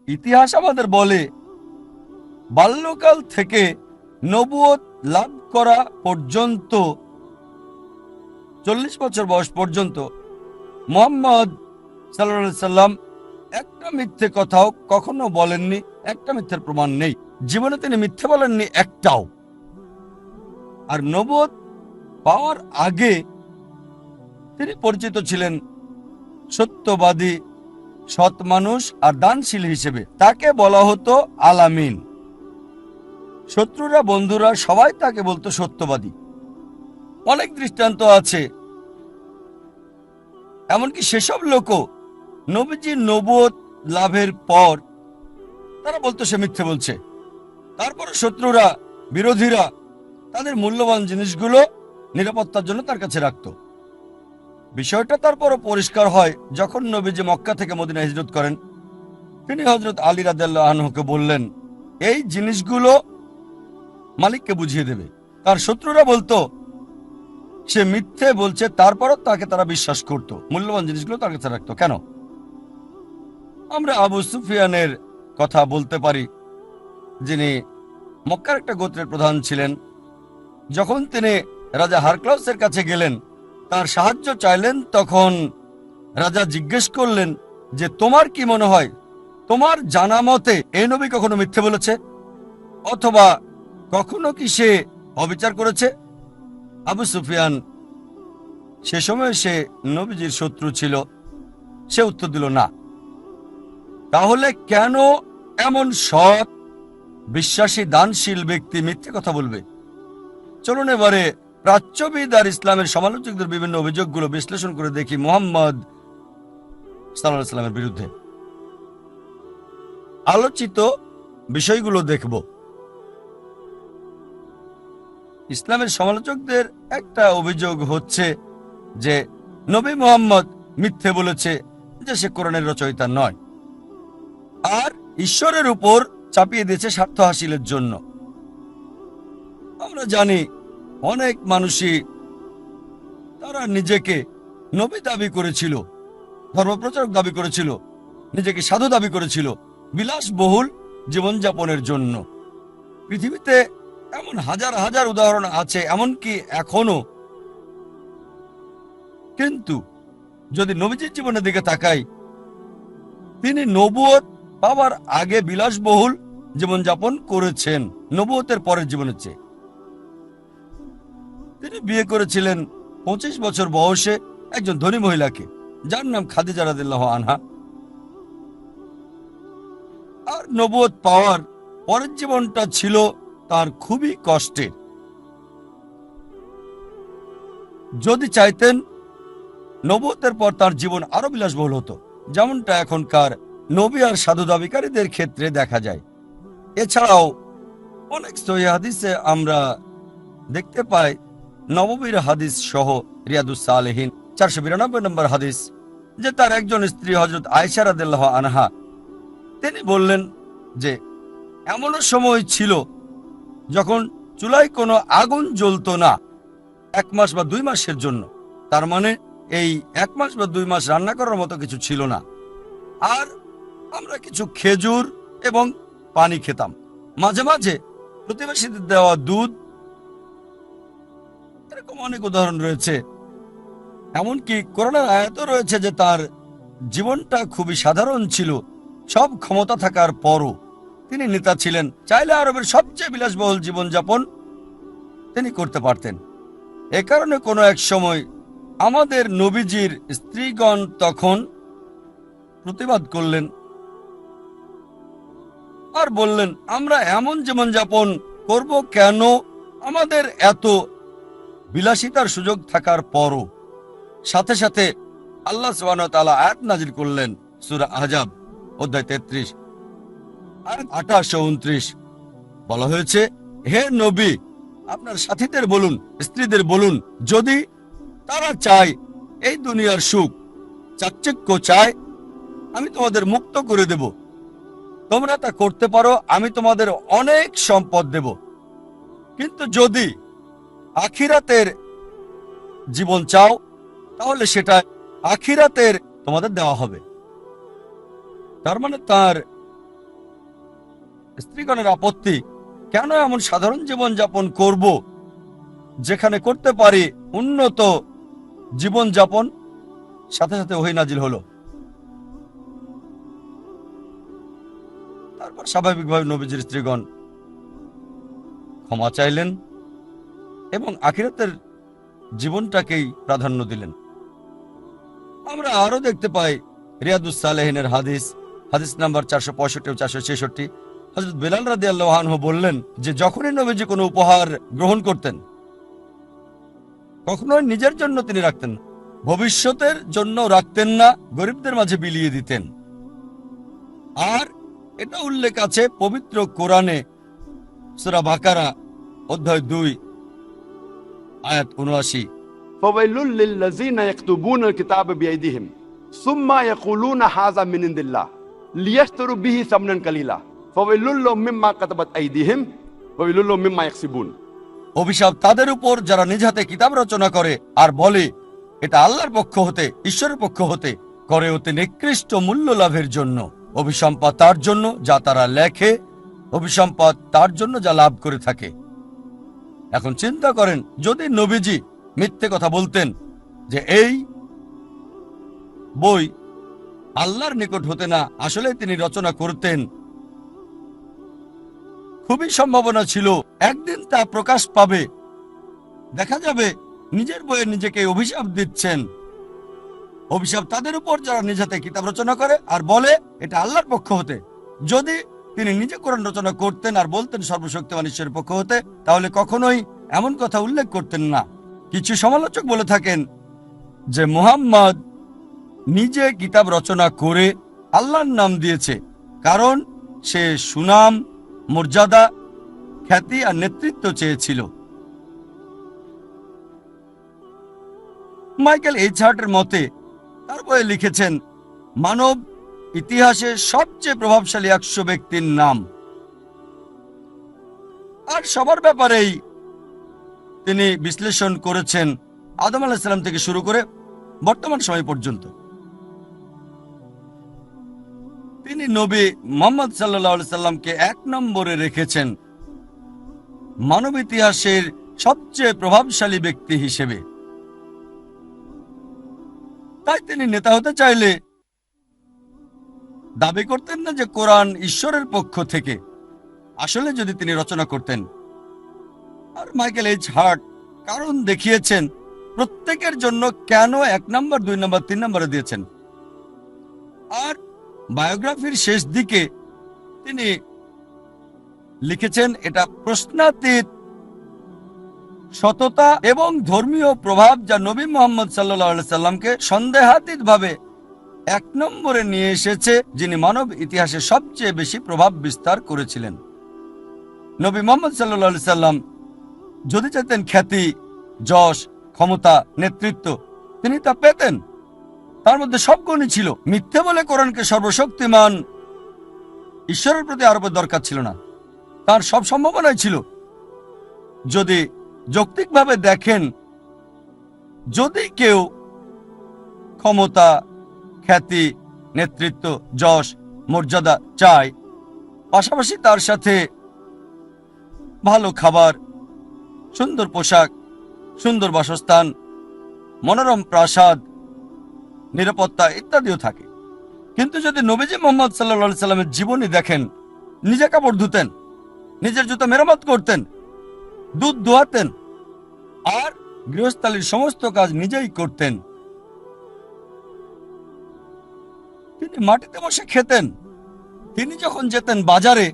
ইতিহাস আমাদের বলে বাল্যকাল থেকে নবুয়ত লাভ করা পর্যন্ত 40 বছর বয়স পর্যন্ত মুহাম্মদ সাল্লাল্লাহু আলাইহি সাল্লাম একটা মিথ্যে কথাও কখনো বলেননি। একটা মিথ্যের প্রমাণ নেই, জীবনে তিনি মিথ্যে বলেননি একটাও। আর নবুয়ত পাওয়ার আগে তিনি পরিচিত ছিলেন সত্যবাদী, সৎ মানুষ আর দানশীল হিসেবে। তাকে বলা হতো আল আমিন। শত্রুরা, বন্ধুরা সবাই তাকে বলতো সত্যবাদী। অনেক দৃষ্টান্ত আছে, এমনকি সেসব লোকও নবীজির নবুয়ত লাভের পর তারা বলতো সে মিথ্যে বলছে। তারপর শত্রুরা, বিরোধীরা তাদের মূল্যবান জিনিসগুলো নিরাপত্তার জন্য তার কাছে রাখত। বিষয়টা তারপরও পরিষ্কার হয় যখন নবীজি মক্কা থেকে মদিনা হিজরত করেন। তিনি হযরত আলী রাদিয়াল্লাহু আনহুকে বললেন, এই জিনিসগুলো মালিককে বুঝিয়ে দেবে। তার শত্রুরা বলতো সে মিথ্যে বলছে, তারপরও তাকে তারা বিশ্বাস করত, মূল্যবান জিনিসগুলো তার কাছে রাখতো। কেন? আমরা আবু সুফিয়ানের কথা বলতে পারি, যিনি মক্কার একটা গোত্রের প্রধান ছিলেন। যখন তিনি রাজা হারক্লাউসের কাছে গেলেন, তার সাহায্য চাইলেন, তখন রাজা জিজ্ঞেস করলেন যে তোমার কি মনে হয়, তোমার জানা মতে এই নবী কখনো মিথ্যে বলেছে অথবা কখনো কি সে অবিচার করেছে? আবু সুফিয়ান, সে সময় সে নবীজির শত্রু ছিল, সে উত্তর দিল না। তাহলে কেন এমন সৎ, বিশ্বাসী, দানশীল ব্যক্তি মিথ্যে কথা বলবে? চলুন এবারে প্রাচ্যবিদ আর ইসলামের সমালোচকদের বিভিন্ন অভিযোগগুলো বিশ্লেষণ করে দেখি মুহাম্মদ সাল্লাল্লাহু আলাইহি সাল্লামের বিরুদ্ধে। আলোচিত বিষয়গুলো দেখব। ইসলামের সমালোচকদের একটা অভিযোগ হচ্ছে যে নবী মুহাম্মদ মিথ্যে বলেছে যে সে কোরআনের রচয়িতা নয়, আর ঈশ্বরের উপর চাপিয়ে দিয়েছে স্বার্থ হাসিলের জন্য। আমরা জানি অনেক মানুষই তারা নিজেকে নবী দাবি করেছিল, ধর্মপ্রচারক দাবি করেছিল, নিজেকে সাধু দাবি করেছিল বিলাসবহুল জীবনযাপনের জন্য। পৃথিবীতে এমন হাজার হাজার উদাহরণ আছে, এমনকি এখনো। কিন্তু যদি নবীজির জীবনের দিকে তাকাই, তিনি নবুয়ত পাওয়ার আগে বিলাসবহুল জীবনযাপন করেছেন নবুয়তের পরের জীবনের চেয়ে। তিনি বিয়ে করেছিলেন 25 বছর বয়সে একজন ধনী মহিলাকে, যার নাম খাদিজা রাদিয়াল্লাহু আনহা। আর নবুয়ত পাওয়ার পরের জীবনটা ছিল তার খুবই কষ্টের। যদি চাইতেন, নবুয়তের পর তার জীবন আরো বিলাসবহুল হতো, যেমনটা এখনকার নবী আর সাধু দাবিকারীদের ক্ষেত্রে দেখা যায়। এছাড়াও অনেক সহিহ হাদিসে আমরা দেখতে পাই, নববীর হাদিস সহ রিয়াদুস সালেহিন 492 নম্বর হাদিস, যে তার একজন স্ত্রী হযরত আয়েশা রাদিয়াল্লাহু আনহা, তিনি বললেন যে এমনও সময় ছিল যখন চুলায় কোনো আগুন জ্বলতো না 1 মাস বা 2 মাসের জন্য। তার মানে এই 1 মাস বা 2 মাস রান্না করার মতো কিছু ছিল না। আর আমরা কিছু খেজুর এবং পানি খেতাম, মাঝে মাঝে প্রতিবেশীদের দেওয়া দুধ। এরকম অনেক উদাহরণ রয়েছে। এমনকি কোরআনের আয়াতও রয়েছে যে তার জীবনটা খুবই সাধারণ ছিল। সব ক্ষমতা থাকার পরও তিনি নেতা ছিলেন, চাইলে আরবের সবচেয়ে বিলাসবহুল জীবনযাপন তিনি করতে পারতেন। এ কারণে কোনো এক সময় আমাদের নবীজির স্ত্রীগণ তখন প্রতিবাদ করলেন আর বললেন, আমরা এমন জীবনযাপন করব কেন? আমাদের এত বিলাসিতার সুযোগ থাকার পরও। সাথে সাথে আল্লাহ সুবহানাহু ওয়া তাআলা আয়াত নাজিল করলেন, সূরা আহজাব অধ্যায় 33 আয়াত 28 ও 29। বলা হয়েছে, হে নবী, আপনার সাথীদের বলুন, স্ত্রীদের বলুন, যদি তারা চায় এই দুনিয়ার সুখ, চাকচিক্য চায়, আমি তোমাদের মুক্ত করে দেব। তোমরা তা করতে পারো, আমি তোমাদের অনেক সম্পদ দেব। কিন্তু যদি আখিরাতের জীবন চাও, তাহলে সেটা আখিরাতের তোমাদের দেওয়া হবে। তার মানে তার স্ত্রীগণের আপত্তি, কেন এমন সাধারণ জীবন যাপন করব যেখানে করতে পারি উন্নত জীবন যাপন? সাথে সাথে ওহী নাজিল হলো। তারপর স্বাভাবিকভাবে নবীজির স্ত্রীগণ ক্ষমা চাইলেন এবং আখিরাতের জীবনটাকেই প্রাধান্য দিলেন। আমরা আরো দেখতে পাই রিয়াদুস সালেহিনের হাদিস নাম্বার 465 ও 466, হযরত বেলাল রাদিয়াল্লাহু আনহু বললেন যে যখনই নবীজি কোনো উপহার গ্রহণ করতেন, কখনোই নিজের জন্য তিনি রাখতেন না, ভবিষ্যতের জন্য রাখতেন না, গরিবদের মাঝে বিলিয়ে দিতেন। আর এটা উল্লেখ আছে পবিত্র কোরআনে, সূরা বাকারা অধ্যায় 2 আয়াত 79। فويل للذين يكتبون الكتاب بأيديهم ثم يقولون هذا من عند الله ليشتروا به ثمنا قليلا فويل لهم مما كتبت أيديهم وويل لهم مما يكسبون। অভিশাপ তাদের উপর যারা নিজ হাতে কিতাব রচনা করে আর বলে এটা আল্লাহর পক্ষ হতে, ঈশ্বরের পক্ষ হতে, করে অতি নিকৃষ্ট মূল্য লাভের জন্য। অভিসম্পাদ তার জন্য যা তারা লেখে, অভিসম্পাদ তার জন্য যা লাভ করে থাকে। এখন চিন্তা করেন, যদি নবীজি মিথ্যে কথা বলতেন যে এই বই আল্লাহর নিকট হতে না, আসলে তিনি রচনা করতেন, খুবই সম্ভাবনা ছিল একদিন তা প্রকাশ পাবে, দেখা যাবে নিজের বইয়ে নিজেকে অভিশাপ দিচ্ছেন। অভিশাপ তাদের উপর যারা নিজ হাতে কিতাব রচনা করে আর বলে এটা আল্লাহর পক্ষ হতে। যদি তিনি নিজে কোরআন রচনা করতেন আর বলতেন সর্বশক্তিমান ঈশ্বরের পক্ষ হতে, তাহলে কখনোই এমন কথা উল্লেখ করতেন না। কিছু সমালোচক বলে থাকেন যে মুহাম্মদ নিজে কিতাব রচনা করে আল্লাহর নাম দিয়েছে, কারণ সে সুনাম, মর্যাদা, খ্যাতি আর নেতৃত্ব চেয়েছিল। মাইকেল এইচ হার্টের মতে তার বইয়ে লিখেছেন মানব ইতিহাসে সবচেয়ে প্রভাবশালী 100 ব্যক্তির নাম, আর সবার ব্যাপারেই তিনি বিশ্লেষণ করেছেন আদম আলাইহিস সালাম থেকে শুরু করে বর্তমান সময় পর্যন্ত। তিনি নবী মুহাম্মদ সাল্লাল্লাহু আলাইহি সাল্লামকে 1 নম্বরে রেখেছেন মানব ইতিহাসের সবচেয়ে প্রভাবশালী ব্যক্তি হিসেবে। তাই তিনি নেতা হতে চাইলে দাবি করতেন না যে কোরআন ঈশ্বরের পক্ষ থেকে, আসলে যদি তিনি রচনা করতেন। আর মাইকেল এইচ হার্ট কারণ দেখিয়েছেন প্রত্যেকের জন্য কেন 1 নম্বর, 2 নম্বর, 3 নম্বরে দিয়েছেন। আর বায়োগ্রাফির শেষ দিকে তিনি লিখেছেন এটা প্রশ্নাতীত সততা এবং ধর্মীয় প্রভাব যা নবী মুহাম্মদ সাল্লাল্লাহু আলাইহি সাল্লামকে সন্দেহাতীতভাবে 1 নম্বরে নিয়ে এসেছে, যিনি মানব ইতিহাসে সবচেয়ে বেশি প্রভাব বিস্তার করেছিলেন। নবী মুহাম্মদ সাল্লাল্লাহু আলাইহি সাল্লাম যদি চাইতেন খ্যাতি, যশ, ক্ষমতা, নেতৃত্ব, তিনি তা পেতেন। তার মধ্যে সব গুণই ছিল। মিথ্যে বলে কোরআনকে সর্বশক্তিমান ঈশ্বরের প্রতি আরোপের দরকার ছিল না, তার সব সম্ভাবনাই ছিল। যদি যৌক্তিকভাবে দেখেন, যদি কেউ ক্ষমতা, খ্যাতি, নেতৃত্ব, যশ, মর্যাদা চায়, পাশাপাশি তার সাথে ভালো খাবার, সুন্দর পোশাক, সুন্দর বাসস্থান, মনোরম প্রাসাদ, নিরাপত্তা ইত্যাদিও থাকে। কিন্তু যদি নবীজি মুহাম্মদ সাল্লাল্লাহু আলাইহি সাল্লামের জীবনী দেখেন, নিজে কাপড় ধুতেন, নিজের জুতা মেরামত করতেন, দুধ দোয়াতেন আর গৃহস্থালির সমস্ত কাজ নিজেই করতেন। তিনি মাটিতে বসে খেতেন। তিনি যখন যেতেন বাজারে,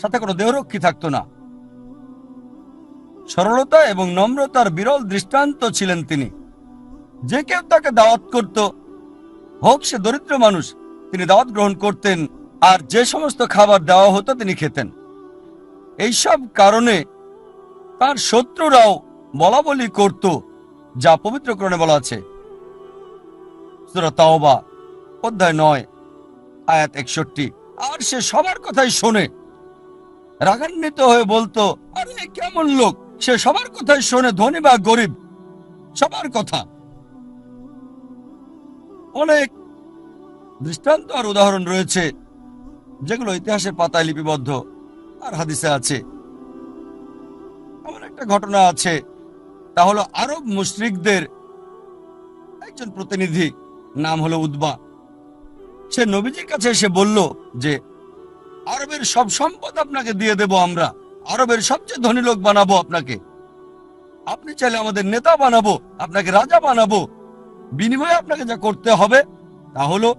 সাথে কোনো দেহরক্ষী থাকতো না। সরলতা এবং নম্রতার বিরল দৃষ্টান্ত ছিলেন তিনি। যে কেউ তাকে দাওয়াত করত, হোক সে দরিদ্র মানুষ, তিনি দাওয়াত গ্রহণ করতেন আর যে সমস্ত খাবার দেওয়া হতো তিনি খেতেন। এইসব কারণে তার শত্রুরাও বলা বলি করত, যা পবিত্র কোরআনে বলা আছে সূরা তাওবা অধ্যায় 9 আয়াত 61। আর সে সবার কথাই শোনে, রাগান্বিত হয়ে বলতো, আরে কেমন লোক, সে সবার কথাই শোনে, ধনী বা গরিব, সবার কথা। অনেক দৃষ্টান্ত আর উদাহরণ রয়েছে যেগুলো ইতিহাসের পাতায় লিপিবদ্ধ আর হাদিসে আছে। এমন একটা ঘটনা আছে, তা হলো আরব মুশরিকদের একজন প্রতিনিধি, নাম হলো উতবা। সে নবীজির কাছে এসে বলল যে আরবের সব সম্পদ আপনাকে দিয়ে দেব, আমরা আরবের সবচেয়ে ধনী লোক বানাবো আপনাকে, আপনি চাইলে আমাদের নেতা বানাবো, আপনাকে রাজা বানাবো, বিনিময়ে আপনাকে যা করতে হবে তা হলো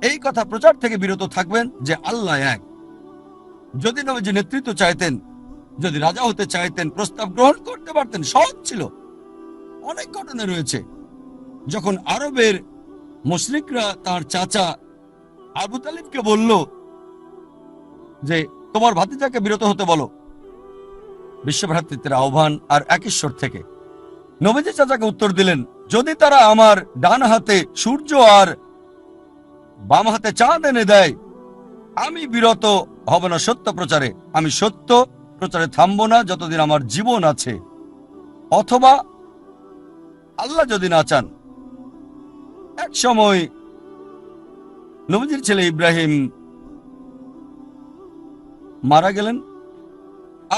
এই কথা প্রচার থেকে বিরত থাকবেন যে আল্লাহ এক। যদি নবীজি নেতৃত্ব চাইতেন, যদি রাজা হতে চাইতেন, প্রস্তাব গ্রহণ করতে পারতেন, সহজ ছিল। অনেক ঘটনা রয়েছে যখন আরবের মুশরিকরা তার চাচা আবু তালিবকে বলল যে তোমার ভাতিজাকে বিরত হতে বলো বিশ্বভ্রাতৃত্বের আহ্বান আর এক ঈশ্বর থেকে। নবীজি চাচাকে উত্তর দিলেন, যদি তারা আমার ডান হাতে সূর্য আর বাম হাতে চাঁদ এনে দেয়, আমি বিরত হব না সত্য প্রচারে, আমি সত্য প্রচারে থামব না যতদিন আমার জীবন আছে, অথবা আল্লাহ যদি না চান। এক সময় নবীজির ছেলে ইব্রাহিম মারা গেলেন,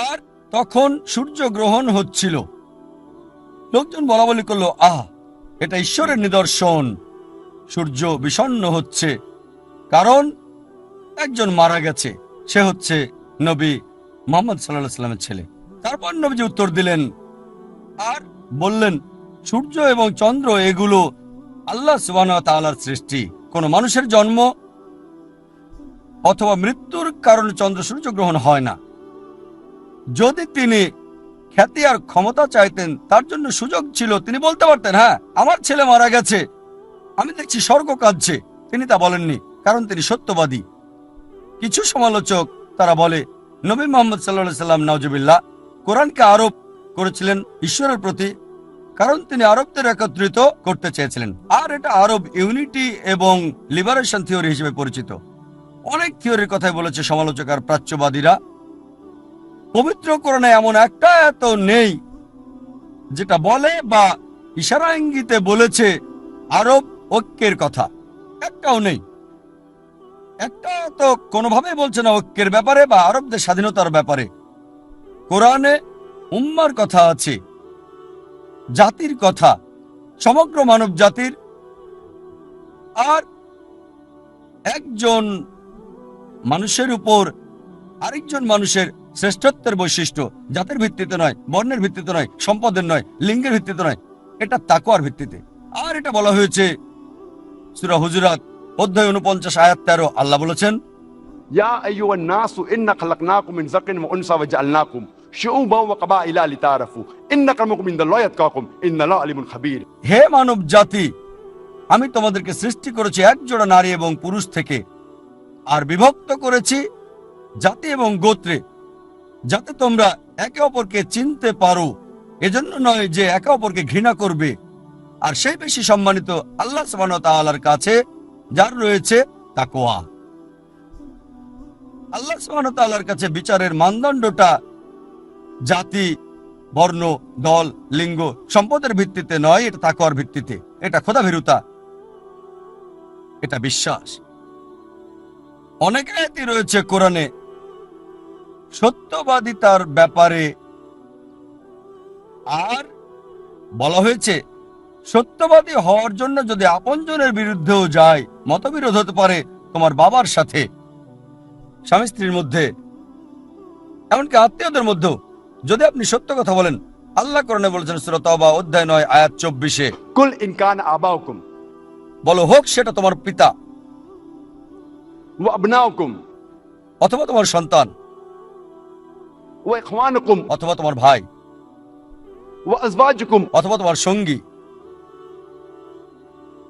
আর তখন সূর্য গ্রহণ হচ্ছিল। লোকজন বলা বলি করলো, এটা ঈশ্বরের নিদর্শন, সূর্য বিষণ্ণ হচ্ছে, কারণ একজন মারা গেছে, সে হচ্ছে নবী মুহাম্মদ সাল্লাল্লাহু আলাইহি সাল্লামের ছেলে। তারপর নবীজি উত্তর দিলেন আর বললেন, সূর্য এবং চন্দ্র এগুলো আল্লাহ সুবহানাহু ওয়া তাআলার সৃষ্টি, কোন মানুষের জন্ম অথবা মৃত্যুর কারণে চন্দ্র সূর্য গ্রহণ হয় না। যদি তিনি খ্যাতি আর ক্ষমতা চাইতেন, তার জন্য সুযোগ ছিল, তিনি বলতে পারতেন, হ্যাঁ আমার ছেলে মারা গেছে, আমি দেখছি স্বর্গ কাঁদছে। তিনি তা বলেননি, কারণ তিনি সত্যবাদী। কিছু সমালোচক তারা বলে নবী মুহাম্মদ সাল্লাল্লাহু আলাইহি সাল্লাম নাউজুবিল্লাহ কোরআনকে আরোপ করেছিলেন ঈশ্বরের প্রতি, কারণ তিনি আরবদের একত্রিত করতে চেয়েছিলেন, আর এটা আরব ইউনিটি এবং লিবারেশন থিওরি হিসেবে পরিচিত। অনেক থিওরির কথাই বলেছে সমালোচক আর প্রাচ্যবাদীরা। পবিত্র কোরআনে এমন একটা এত নেই যেটা বলে বা ইশারা ইঙ্গিতে বলেছে আরব ঐক্যের কথা, একটাও নেই। একটা তো কোনোভাবেই বলছে না ঐক্যের ব্যাপারে বা আরবদের স্বাধীনতার ব্যাপারে। কোরআনে উম্মার কথা আছে, জাতির কথা, সমগ্র মানব জাতির, আর একজন মানুষের উপর আরেকজন মানুষের শ্রেষ্ঠত্বের বৈশিষ্ট্য জাতের ভিত্তিতে নয়, বর্ণের ভিত্তিতে নয়, সম্পদের নয়, লিঙ্গের ভিত্তিতে নয়, এটা তাকওয়ার ভিত্তিতে। আর এটা বলা হয়েছে সূরা হুজুরাত অধ্যায় 49 আয়াত 13। আল্লাহ বলেছেন, ইয়া আইয়ুহান নাসু ইন্না খালাকনাকুম মিন যাকরিন ওয়া উনসা ওয়া জাআলনাকুম শুউবান ওয়া কাবাইলা লিতারাফু ইন্না আক্রামাকুম ইনদাল্লাহি আতকাকুম ইন্নাল্লাহা আলিমুন খাবীর। হে মানব জাতি, আমি তোমাদেরকে সৃষ্টি করেছি এক জোড়া নারী এবং পুরুষ থেকে, আর বিভক্ত করেছি জাতি এবং গোত্রে, যাতে তোমরা একে অপরকে চিনতে পারো। এজন্য নয় যে একে অপরকে ঘৃণা করবে। আর সেই বেশি সম্মানিত আল্লাহ সুবহানাহু ওয়া তাআলার কাছে যার রয়েছে তাকওয়া। আল্লাহ সুবহানাহু ওয়া তাআলার কাছে বিচারের মানদণ্ডটা জাতি, বর্ণ, দল, লিঙ্গ, সম্পদের ভিত্তিতে নয়, এটা তাকওয়ার ভিত্তিতে। এটা খোদাভীরুতা, এটা বিশ্বাস। অনেক আয়াতই রয়েছে কোরআনে সত্যবাদিতার ব্যাপারে, আর বলা হয়েছে সত্যবাদী হওয়ার জন্য যদি আপনজনের বিরুদ্ধেও যায়, মতবিরোধ হতে পারে তোমার বাবার সাথে, স্বামী স্ত্রীর মধ্যে, এমনকি আত্মীয়দের মধ্যেও, যদি আপনি সত্য কথা বলেন। আল্লাহ কোরআনে বলেছেন সূরা তাওবা অধ্যায় 9 আয়াত 24, কুল ইন কান আবাউকুম, বলো হোক সেটা তোমার পিতা ওয়া আবনাউকুম, অথবা তোমার সন্তান, ওয়া ইখওয়ানুকুম, অথবা তোমার ভাই, ওয়া আজওয়াজুকুম, অথবা তোমার সঙ্গী,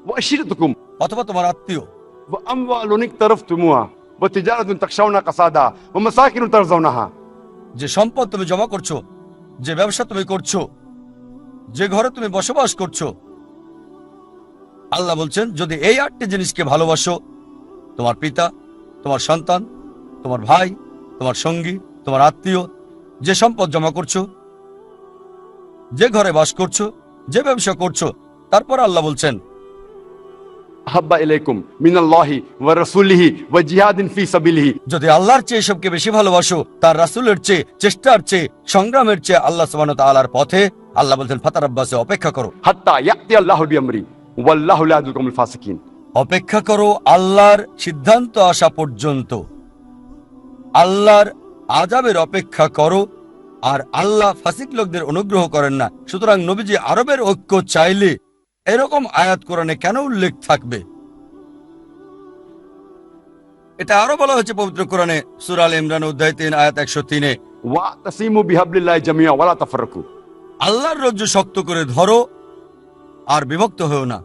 ওয়া আশিরাতুকুম, অথবা তোমার আত্মীয়, ওয়া আমওয়ালুন ইকতারাফতুমুহা ওয়া তিজারাতুন তাখশাউনা কাসাদা ওয়া মাসাকিনু তারজাউনাহা। যে সম্পদ তুমি জমা করছো, যে ব্যবসা তুমি করছো, যে ঘরে তুমি বসবাস করছো। আল্লাহ বলছেন যদি এই 8টি জিনিসকে ভালোবাসো, তোমার পিতা, তোমার সন্তান, তোমার ভাই, তোমার সঙ্গী, তোমার আত্মীয়, যে সম্পদ জমা করছো, যে ঘরে বাস করছো, যে ব্যবসা করছো, তারপর আল্লাহ বলছেন अहब्बा इलैकुम मिनल्लाहि व रसूलिहि व जिहादिन फी सबिलिहि। যদি আল্লাহর চেয়ে এসবকে বেশি ভালোবাসো, তার রাসূলের চেয়ে, চেষ্টার চেয়ে, সংগ্রামের চেয়ে আল্লাহ সুবহানাহু ওয়া তাআলার পথে, আল্লাহ বলছেন ফাতারাব্বাসু, অপেক্ষা করো, हत्ता याति अल्लाहु बिअमरी वल्लाहु ला याहदिल कौमल फासिकिन। অপেক্ষা করো আল্লাহর সিদ্ধান্ত আসা পর্যন্ত। আল্লাহর আযাবের অপেক্ষা করো, আর আল্লাহ ফাসিক লোকদের অনুগ্রহ করেন না। সুতরাং নবীজি আরবের ঐক্য চাইলে এরকম আয়াত কোরআনে কেন উল্লেখ থাকবে? এটা আরো বলা হয়েছে পবিত্র কোরআনে সূরা আল ইমরান অধ্যায় 3 আয়াত 103-এ, वातसिमु बिहब्लिल्लाहि जमिया वला तफरकू। আল্লাহর রজ্জু শক্ত করে ধরো আর বিভক্ত হও না।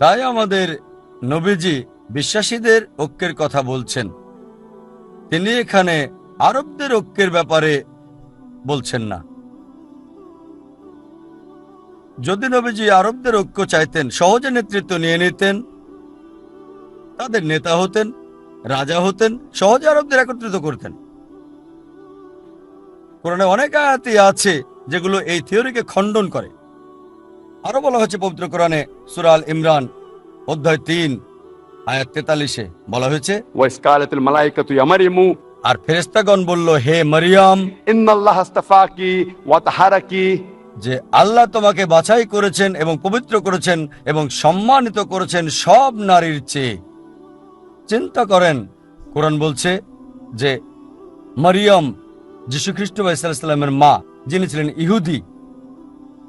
তাই আমাদের নবীজি বিশ্বাসীদের ঐক্যের কথা বলছেন, তিনি এখানে আরবদের ঐক্যের ব্যাপারে বলছেন না। যদি নবীজি আরবদের ঐক্য চাইতেন, সহজে নেতৃত্ব নিয়ে নিতেন, তাদের নেতা হতেন, রাজা হতেন, সহজে আরবদের একত্রিত করতেন। কোরআনে অনেক আয়াতই আছে যেগুলো এই থিওরিকে খণ্ডন করে। আরো বলা হয়েছে পবিত্র কোরআনে সূরা আল ইমরান অধ্যায় 3 আয়াত 43-এ বলা হয়েছে, वइस कालतिल मलाइकतु या मरियमु, আর ফেরেশতাগণ बलल, হে মরিয়ম, इन्नल्लाह अस्तफाकी व तहरकी, যে আল্লাহ তোমাকে বাছাই করেছেন এবং পবিত্র করেছেন এবং সম্মানিত করেছেন সব নারীর চেয়ে। চিন্তা করেন, কোরআন বলছে যে মরিয়ম, যীশু খ্রিস্ট আলাইহিস সালামের মা, যিনি ছিলেন ইহুদি,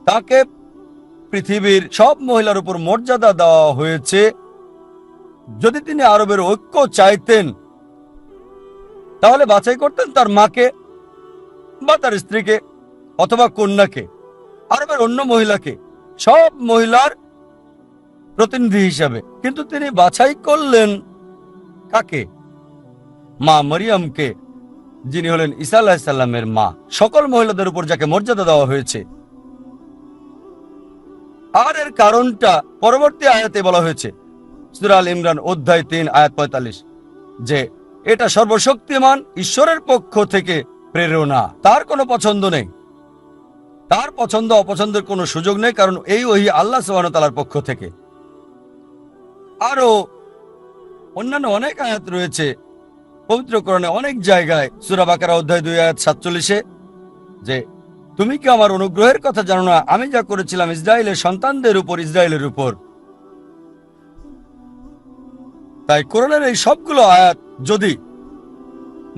তাকে পৃথিবীর সব মহিলার উপর মর্যাদা দেওয়া হয়েছে। যদি তিনি আরবের ঐক্য চাইতেন, তাহলে বাছাই করতেন তার মাকে বা তার স্ত্রীকে অথবা কন্যাকে, আরবের অন্য মহিলাকে, সব মহিলার প্রতিনিধি হিসাবে। কিন্তু তিনি বাছাই করলেন কাকে? মা মরিয়মকে, যিনি হলেন ঈসা আলাইহিস সালামের মা, সকল মহিলাদের উপর যাকে মর্যাদা দেওয়া হয়েছে। আর এর কারণটা পরবর্তী আয়াতে বলা হয়েছে সূরা আল ইমরান অধ্যায় 3 আয়াত 45, যে এটা সর্বশক্তিমান ঈশ্বরের পক্ষ থেকে প্রেরণা, তার কোনো পছন্দ নেই, তার পছন্দ অপছন্দের কোনো সুযোগ নেই, কারণ এই ওহী আল্লাহ সুবহানাহু ওয়া তাআলার পক্ষ থেকে। আরো অন্যান্য অনেক আয়াত রয়েছে পবিত্র কোরআনে অনেক জায়গায়, সূরা বাকারা অধ্যায় 2 আয়াত 47-এ, যে তুমি কি আমার অনুগ্রহের কথা জানো না, আমি যা করেছিলাম ইসরায়েলের সন্তানদের উপর, ইসরায়েলের উপর। তাই কোরআনের এই সবগুলো আয়াত যদি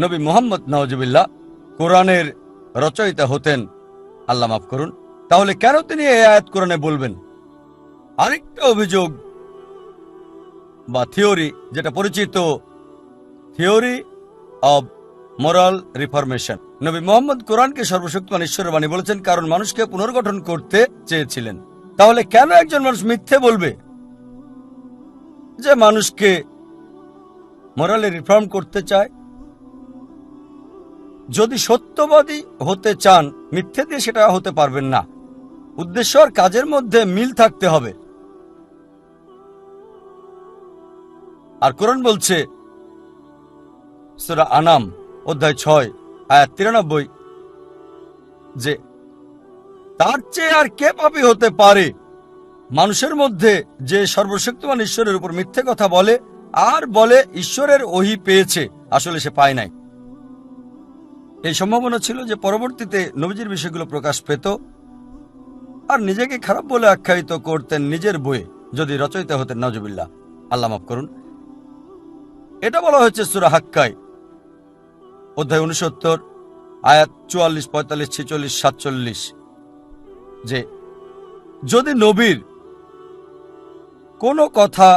নবী মুহাম্মদ নাউজুবিল্লাহ কোরআনের রচয়িতা হতেন, আল্লাহ মাফ করুন, তাহলে কেন তিনি এই আয়াত কোরআনে বলবেন? আরেকটা অভিযোগ বা থিওরি, যেটা পরিচিত থিওরি অব মোরাল রিফরমেশন। নবী মুহাম্মদ কোরআনকে সর্বশক্তিমান ঈশ্বরের বাণী বলেছেন কারণ মানুষকে পুনর্গঠন করতে চেয়েছিলেন। তাহলে কেন একজন মানুষ মিথ্যে বলবে যে মানুষকে মোরালে রিফর্ম করতে চায়? যদি সত্যবাদী হতে চান, মিথ্যে দিয়ে সেটা হতে পারবেন না। উদ্দেশ্য আর কাজের মধ্যে মিল থাকতে হবে। আর কোরআন বলছে সূরা আনাম অধ্যায় 6 আয়াত 93, যে তার চেয়ে আর কে পাপী হতে পারে মানুষের মধ্যে যে সর্বশক্তিমান ঈশ্বরের উপর মিথ্যে কথা বলে আর বলে ঈশ্বরের ওহী পেয়েছে, আসলে সে পায় নাই। এই সম্ভাবনা ছিল যে পরবর্তীতে নবীজির বিষয়গুলো প্রকাশ পেত আর নিজেকে খারাপ বলে আখ্যায়িত করতেন নিজের বইয়ে, যদি রচয়িতা হতেন নাউজুবিল্লাহ, আল্লাহ মাফ করুন। এটা বলা হয়েছে সূরা হাক্কায় অধ্যায় 69 আয়াত 44, 45, 46, 47, যে যদি নবীর কোনো কথা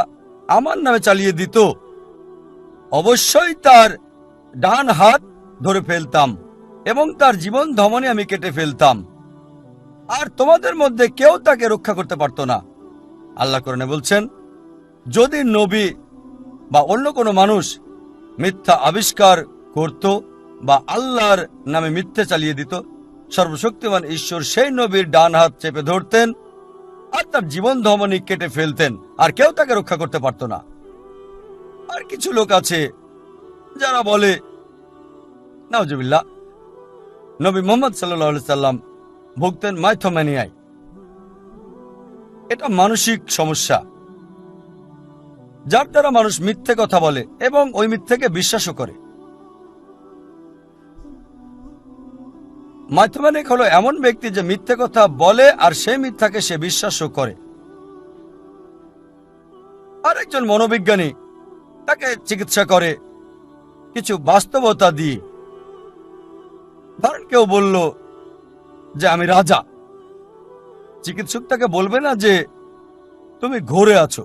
আমার নামে চালিয়ে দিত, অবশ্যই তার ডান হাত ধরে ফেলতাম এবং তার জীবন ধমনী আমি কেটে ফেলতাম, আর তোমাদের মধ্যে কেউ তাকে রক্ষা করতে পারত না। আল্লাহ কোরআনে বলছেন, যদি নবী বা অন্য কোনো মানুষ মিথ্যা আবিষ্কার করত বা আল্লাহর নামে মিথ্যে চালিয়ে দিত, সর্বশক্তিমান ঈশ্বর সেই নবীর ডান হাত চেপে ধরতেন আর তার জীবন ধমনী কেটে ফেলতেন, আর কেউ তাকে রক্ষা করতে পারত না। আর কিছু লোক আছে যারা বলে নাউজুবিল্লাহ নবী মুহাম্মদ সাল্লাল্লাহু আলাইহি সাল্লাম ভুগতেন মাইথোম্যানিয়ায়। এটা মানসিক সমস্যা। যার দ্বারা মানুষ মিথ্যে কথা বলে এবং ওই মিথ্যেকে বিশ্বাসও করে। মাইথোম্যানিক হলো এমন ব্যক্তি যে মিথ্যে কথা বলে আর সেই মিথ্যাকে সে বিশ্বাসও করে। আর একজন মনোবিজ্ঞানী তাকে চিকিৎসা করে কিছু বাস্তবতা দিয়ে। ধরেন কেউ বলল যে আমি রাজা, চিকিৎসক তাকে বলবে না যে তুমি ঘোরে আছো,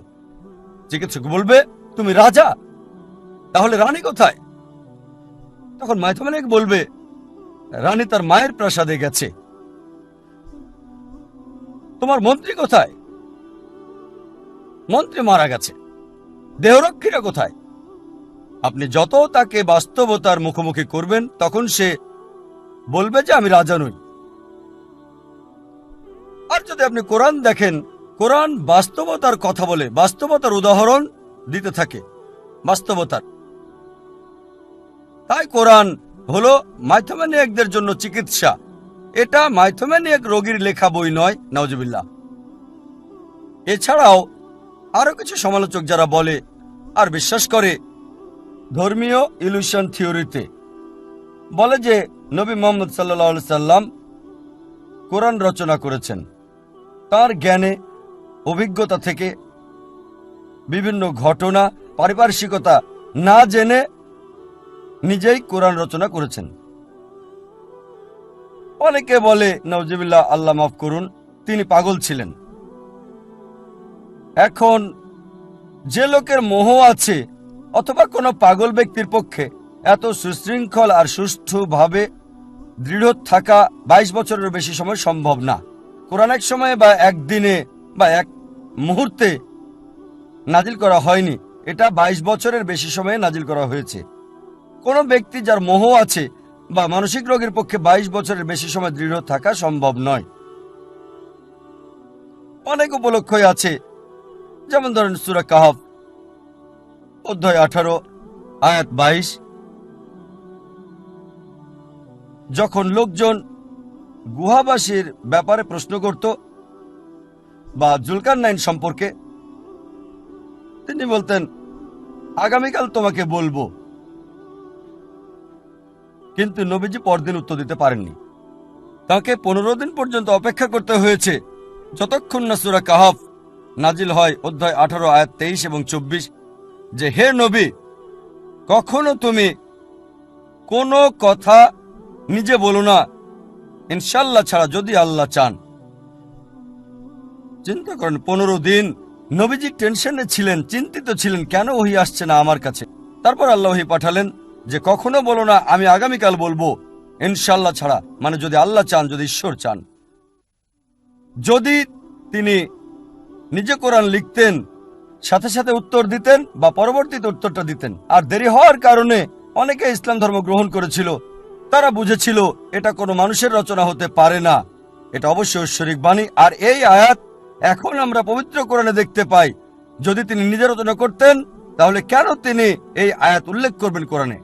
চিকিৎসক বলবে তুমি রাজা, তাহলে রানী কোথায়? তখন মাইথোম্যানিক বলবে রানী তার মায়ের প্রাসাদে গেছে। তোমার মন্ত্রী কোথায়? মন্ত্রী মারা গেছে। দেহরক্ষীরা কোথায়? আপনি যত তাকে বাস্তবতার মুখোমুখি করবেন তখন সে বলবে যে আমি রাজা নই। আর যদি আপনি কোরআন দেখেন, কোরআন বাস্তবতার কথা বলে, বাস্তবতার উদাহরণ দিতে থাকে, বাস্তবতার। তাই কোরআন হলো মাইথোম্যানিয়াকদের জন্য চিকিৎসা। এটা মাইথোম্যানিয়াক রোগীর লেখা বই নয়, নাউজুবিল্লাহ। এছাড়াও আরো কিছু সমালোচক যারা বলে আর বিশ্বাস করে ধর্মীয় ইলুশন থিওরিতে, বলে যে নবী মুহাম্মদ সাল্লাল্লাহু আলাইহি সাল্লাম কোরআন রচনা করেছেন তার জ্ঞানে, অভিজ্ঞতা থেকে, বিভিন্ন ঘটনা, পারিপার্শ্বিকতা না জেনে নিজেই কোরআন রচনা করেছেন। অনেকে বলে নাউজুবিল্লাহ, আল্লাহ মাফ করুন, তিনি পাগল ছিলেন। এখন যে লোকের মোহ আছে অথবা কোনো পাগল ব্যক্তির পক্ষে এত সুশৃঙ্খল আর সুষ্ঠুভাবে দৃঢ় থাকা 22 বছরের বেশি সময় সম্ভব না। কোরআন এক সময়ে বা একদিনে বা এক মুহূর্তে নাজিল করা হয়নি, এটা 22 বছরের বেশি সময়ে নাজিল করা হয়েছে। কোনো ব্যক্তি যার মোহ আছে বা মানসিক রোগের পক্ষে 22 বছরের বেশি সময় দৃঢ় থাকা সম্ভব নয়। অনেক উপলক্ষই আছে, যেমন ধরেন সূরা কাহফ অধ্যায় 18 আয়াত 22। যখন লোকজন গুহাবাসীর ব্যাপারে প্রশ্ন করত বা জুলকারনাইন সম্পর্কে, তিনি বলতেন আগামীকাল তোমাকে বলবো। কিন্তু নবীজি পরদিন উত্তর দিতে পারেননি। তাকে 15 দিন পর্যন্ত অপেক্ষা করতে হয়েছে, যতক্ষণ না সূরা কাহফ নাজিল হয় অধ্যায় 18 আয়াত 23 এবং 24, যে হে নবী, কখনো তুমি কোনো কথা নিজে বলো না ইনশাল্লাহ ছাড়া, যদি আল্লাহ চান। চিন্তা করেন, 15 দিন নবীজি টেনশনে ছিলেন, চিন্তিত ছিলেন, কেন ওহী আসছে না আমার কাছে। তারপর আল্লাহ ওহী পাঠালেন যে কখনো বলো না আমি আগামীকাল বলবো ইনশাল্লাহ ছাড়া, মানে যদি আল্লাহ চান, যদি ঈশ্বর চান। যদি তিনি নিজে কোরআন লিখতেন, সাথে সাথে উত্তর দিতেন বা পরবর্তীতে উত্তরটা দিতেন। আর দেরি হওয়ার কারণে অনেকে ইসলাম ধর্ম গ্রহণ করেছিল। তারা বুঝেছিল এটা কোনো মানুষের রচনা হতে পারে না, এটা অবশ্যই ঐশ্বরিক বাণী। আর এই আয়াত এখন আমরা পবিত্র কোরআনে দেখতে পাই। যদি তিনি নিজে রচনা করতেন তাহলে কেন তিনি এই আয়াত উল্লেখ করবেন কোরআনে?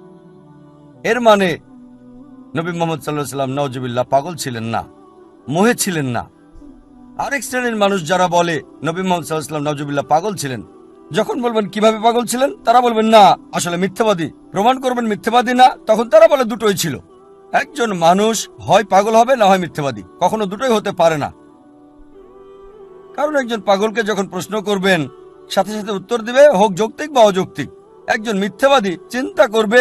এর মানে নবী মুহাম্মদ সাল্লাল্লাহু আলাইহি ওয়াসাল্লাম নাউজুবিল্লাহ পাগল ছিলেন না, মোহে ছিলেন না। আরেক শ্রেণীর মানুষ যারা বলে নবী মুহাম্মদ সাল্লাল্লাহু আলাইহি ওয়াসাল্লাম নাউজুবিল্লাহ পাগল ছিলেন, যখন বলবেন কিভাবে পাগল ছিলেন, তারা বলবেন না আসলে মিথ্যাবাদী, প্রমাণ করবেন মিথ্যাবাদী না, তখন তারা বলে দুটোই ছিল। একজন মানুষ হয় পাগল হবে না হয় মিথ্যাবাদী, কখনো দুটোই হতে পারে না। কারণ একজন পাগলকে যখন প্রশ্ন করবেন সাথে সাথে উত্তর দিবে, হোক যৌক্তিক বা অযৌক্তিক। একজন মিথ্যাবাদী চিন্তা করবে,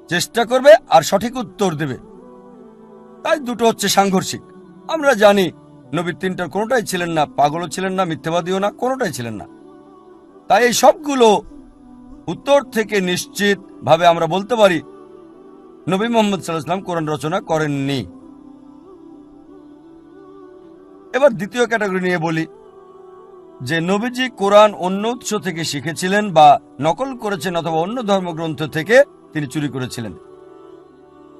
চেষ্টা করবে আর সঠিক উত্তর দেবে। তাই দুটো হচ্ছে সাংঘর্ষিক। আমরা জানি নবীর তিনটার কোনোটাই ছিলেন না, পাগলও ছিলেন না, মিথ্যাবাদীও না, কোনোটাই ছিলেন না। তাই এই সবগুলো উত্তর থেকে নিশ্চিত ভাবে আমরা বলতে পারি নবী মুহাম্মদ সাল্লাল্লাহু আলাইহি ওয়াসাল্লাম কোরআন রচনা করেননি। এবার দ্বিতীয় ক্যাটাগরি নিয়ে বলি, যে নবীজি কোরআন অন্য উৎস থেকে শিখেছিলেন বা নকল করেছেন অথবা অন্য ধর্মগ্রন্থ থেকে তিনি চুরি করেছিলেন।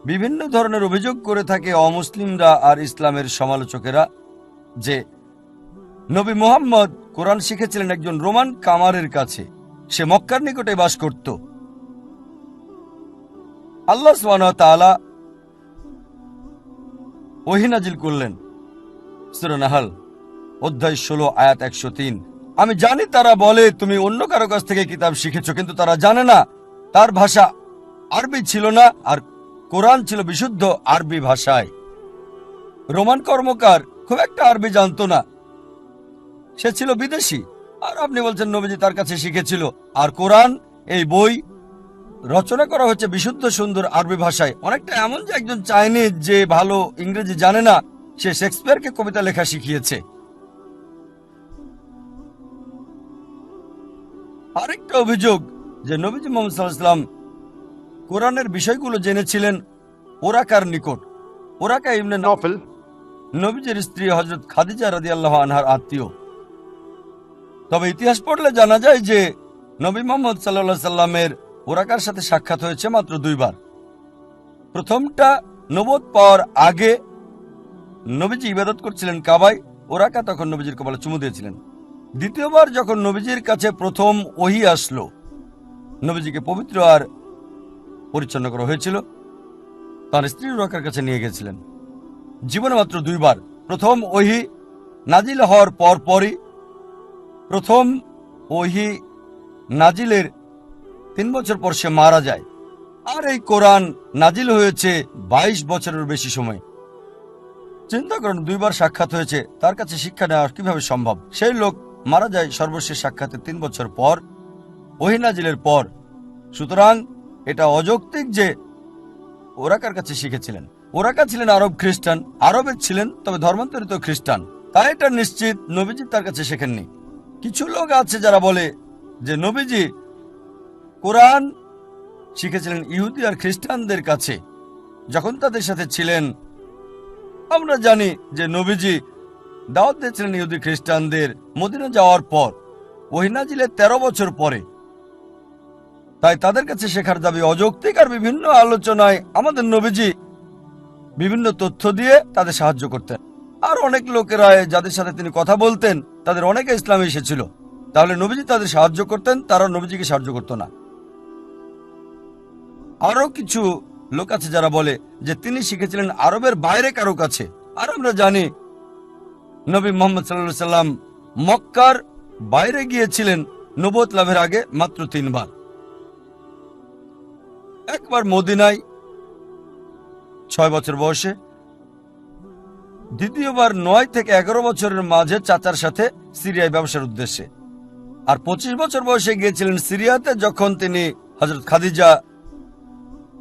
বিভিন্ন ধরনের অভিযোগ করে থাকে অমুসলিমরা আর ইসলামের সমালোচকেরা যে নবী মুহাম্মদ কোরআন শিখেছিলেন একজন রোমান কামারের কাছে, সে মক্কার নিকটে বাস করত। আল্লাহ সুবহানাহু ওয়া তাআলা ওহী নাজিল করলেন সূরা নাহল অধ্যায় 16 আয়াত 103, আমি জানি তারা বলে তুমি অন্য কারো কাছ থেকে কিতাব শিখেছো, কিন্তু তারা জানে না তার ভাষা আরবি ছিল না, আর কোরআন ছিল বিশুদ্ধ আরবি ভাষায়। রোমান কর্মকার খুব একটা আরবি জানতো না, সে ছিল বিদেশি, আর আপনি বলছেন নবীজি তার কাছে শিখেছিল। আর কোরআন এই বই রচনা করা হয়েছে বিশুদ্ধ সুন্দর আরবি ভাষায়। অনেকটা এমন যে একজন চাইনিজ যে ভালো ইংরেজি জানে না, সে শেক্সপিয়ারকে কবিতা লেখা শিখিয়েছে। আরেকটা অভিযোগ যে নবীজি মুহাম্মদ সাল্লাল্লাহু আলাইহি ওয়াসাল্লাম কোরআনের বিষয়গুলো জেনেছিলেন ওরাকার নিকট। ওরাকা ইবনে नौफल নবীজির স্ত্রী হযরত খাদিজা রাদিয়াল্লাহু আনহার আত্মীয়। তবে ইতিহাস পড়লে জানা যায় যে নবী মুহাম্মদ সাল্লাল্লাহু আলাইহি সাল্লামের ওরাকার সাথে সাক্ষাৎ হয়েছে মাত্র 2 বার। প্রথমটা নবুয়ত পাওয়ার আগে, নবীজি ইবাদত করছিলেন কাবায়, ওরাকা তখন নবীজির কপালে চুমু দিয়েছিলেন। দ্বিতীয়বার যখন নবীজির কাছে প্রথম ওহী আসলো, নবীজিকে পবিত্র আর পরিচ্ছন্ন করা হয়েছিল, তার স্ত্রী ওরাকার কাছে নিয়ে গেছিলেন। জীবনে মাত্র 2 বার। প্রথম ওহী নাজিল হওয়ার পরই, প্রথম ওহী নাজিলের 3 বছর পর সে মারা যায়। আর এই কোরআন নাজিল হয়েছে 22 বছরের বেশি সময়। চিন্তা করুন, 2 বার সাক্ষাৎ হয়েছে, তার কাছে শিক্ষা নেওয়া কিভাবে সম্ভব? সেই লোক মারা যায় সর্বশেষ সাক্ষাতের 3 বছর পর, ওহী নাজিলের পর। সুতরাং এটা অযৌক্তিক যে ওরাকার কাছে শিখেছিলেন। ওরাকা ছিলেন আরব খ্রিস্টান, আরবের ছিলেন, তবে ধর্মান্তরিত খ্রিস্টান। তাই এটা নিশ্চিত নবীজি তার কাছে শেখেননি। কিছু লোক আছে যারা বলে যে নবীজি কোরআন শিখেছিলেন ইহুদি আর খ্রিস্টানদের কাছে যখন তাদের সাথে ছিলেন। আমরা জানি যে নবীজি দাওয়াত দিয়েছিলেন ইহুদি খ্রিস্টানদের মদিনা যাওয়ার পর, ওহী নাজিলের 13 বছর পরে। তাই তাদের কাছে শেখার দাবি অযৌক্তিক। আর বিভিন্ন আলোচনায় আমাদের নবীজি বিভিন্ন তথ্য দিয়ে তাদের সাহায্য করতেন। আর অনেক লোকেরা যাদের সাথে তিনি কথা বলতেন তাদের অনেকে ইসলামে এসেছিল, তাহলে নবীজি তাদের সাহায্য করতেন, তারা নবীজিকে সাহায্য করত না। আরো কিছু লোক আছে যারা বলে যে তিনি শিখেছিলেন আরবের বাইরে কারো কাছে। আর আমরা জানি নবী মুহাম্মদ সাল্লাল্লাহু আলাইহি সাল্লাম মক্কার বাইরে গিয়েছিলেন নবুয়ত লাভের আগে মাত্র 3 বার। একবার মদিনায় 6 বছর বয়সে, দ্বিতীয়বার 9 থেকে 11 বছরের মাঝে চাচার সাথে সিরিয়ায় ব্যবসার উদ্দেশ্যে, আর 25 বছর বয়সে গিয়েছিলেন সিরিয়াতে যখন তিনি হযরত খাদিজা